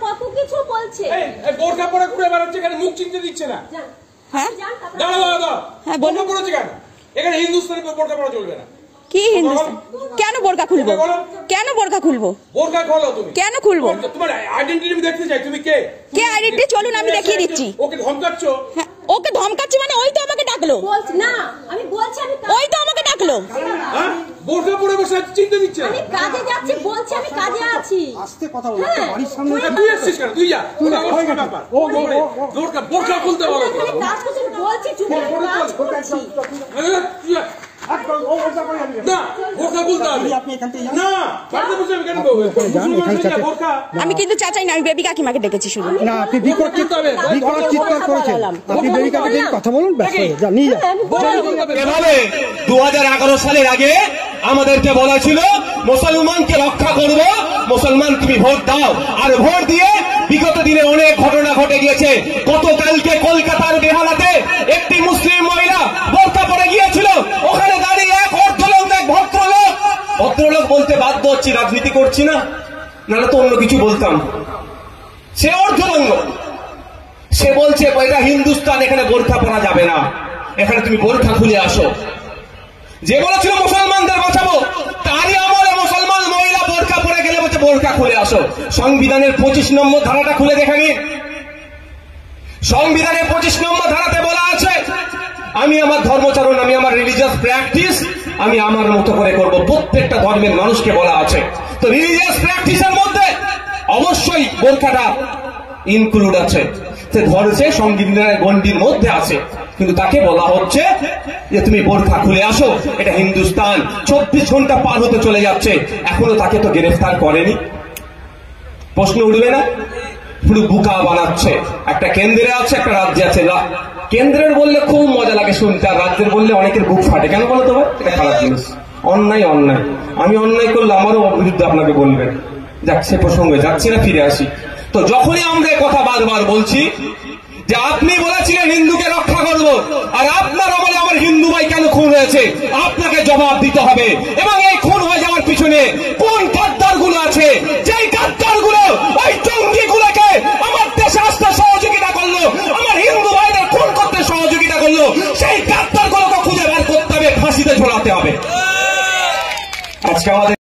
কত কিছু বলছে। বোরকা পরে ঘুরে বেড়াচ্ছে, এখানে মুখ চিনতে দিচ্ছে না। হ্যাঁ হ্যাঁ, বোরকা পরেছে কেন? এখানে হিন্দুস্তানি বোরকা পরা চলবে না। কি হিন্দুস্তান? কেন বোরকা খুলবো? কেন বোরকা খুলবো? বোরকা খোলো তুমি। কেন খুলবো? তোমার আইডেন্টিটি আমি দেখতে চাই। তুমি কে? কে আইডেন্টিটি? চলুন আমি দেখিয়ে দিচ্ছি। ওকে ধমকাচ্ছো? হ্যাঁ, ওকে ধমকাচ্ছি মানে ওই তো আমাকে ডাকলো। বলছ না, আমি বলছি আমি ওই তো আমাকে ডাকলো। হ্যাঁ, বোরকা পরে বসে চিনতে দিচ্ছে না। আমি কাজে যাচ্ছি, বলছি আমি কাজে আছি। আস্তে কথা বলো, বাড়ির সামনে তুই আসছিস কেন? তুই যা। বোরকা খুলতে বলো। কাজ করছি বলছি, চুপে কাজ করছি। না, বোরকা খুলতে হবে। না, বাড়িতে বসে আমি কেন বোরকা? আমি কিন্তু চাচাই না, আমি বেবি কাকিমাকে ডেকেছি শুধু। না, আপনি চিৎকার করেছেন। আপনি বেবি কাকিমাকে কথা বলুন, ব্যাস হয়ে যা, নিয়ে যা। এভাবে 2011 সালের আগে আমাদেরকে বলা ছিল মুসলমানকে রক্ষা করব, মুসলমান তুমি ভোট দাও। আর ভোট দিয়ে বিগত দিনে অনেক ঘটনা ঘটে গিয়েছে। গতকালকে কলকাতার বেহালাতে একটি মুসলিম মহিলা বোরকা পরে গিয়েছিল। ওখানে দাঁড়িয়ে এক ভদ্রলোক বলতে বাধ্য হচ্ছি, রাজনীতি করছি না, নাহলে তো অন্য কিছু বলতাম। সে অর্ধলঙ্গ, সে বলছে এটা হিন্দুস্তান, এখানে বোরকা পরা যাবে না, এখানে তুমি বোরকা খুলে আসো। যে বলেছিল মুসলমানদের বাঁচাবো, তারই আমলে মুসলমান মহিলা বোরকা পরে গেলে বলছে বোরকা খুলে আসো। সংবিধানের 25 নম্বর ধারাটা খুলে দেখে নিন। সংবিধানের 25 নম্বর ধারাতে বলা আছে, আমি আমার ধর্মচারণ, আমি আমার রিলিজিয়াস প্র্যাকটিস আমি আমার মতো করে করব। প্রত্যেকটা ধর্মের মানুষকে বলা আছে। তো রিলিজিয়াস প্র্যাকটিসের মধ্যে অবশ্যই বোরকাটা ইনক্লুড আছে, ধরেছে সংবিধানের গণ্ডির মধ্যে আছে। কিন্তু তাকে বলা হচ্ছে যে তুমি বোরকা খুলে আসো, এটা হিন্দুস্তান। 24 ঘন্টা পার হতে চলে যাচ্ছে, এখনো তাকে তো গ্রেফতার করেনি। প্রশ্ন উঠবে না? পুরো বুকা বানাচ্ছে। একটা কেন্দ্রে আছে, একটা রাজ্যে আছে। কেন্দ্রের বললে খুব মজা লাগে শুনতে, আর রাজ্যের বললে অনেকের বুক ফাটে। কেন বলো তো ভাই? এটা খারাপ জিনিস। অন্যায় অন্যায়, আমি অন্যায় করলে আমারও বিরুদ্ধে আপনাকে বলবেন। যাক, সে প্রসঙ্গে যাচ্ছি না, ফিরে আসি। তো যখনই আমরা কথা বারবার বলছি যে আপনি বলেছিলেন হিন্দুকে রক্ষা করব, আর আপনার আমলে আমার হিন্দু ভাই কেন খুন হয়েছে, আপনাকে জবাব দিতে হবে। এবং এই খুন হয়ে যাওয়ার পিছনে কোন গাদ্দার গুলো আছে, যেই গাদ্দার গুলো ওই জঙ্গি গুলোকে আমার দেশে আসতে সহযোগিতা করলো, আমার হিন্দু ভাইদের খুন করতে সহযোগিতা করলো, সেই গাদ্দার গুলোকে খুঁজে বের করতে হবে, ফাঁসিতে ঝোলাতে হবে। আজকে আমাদের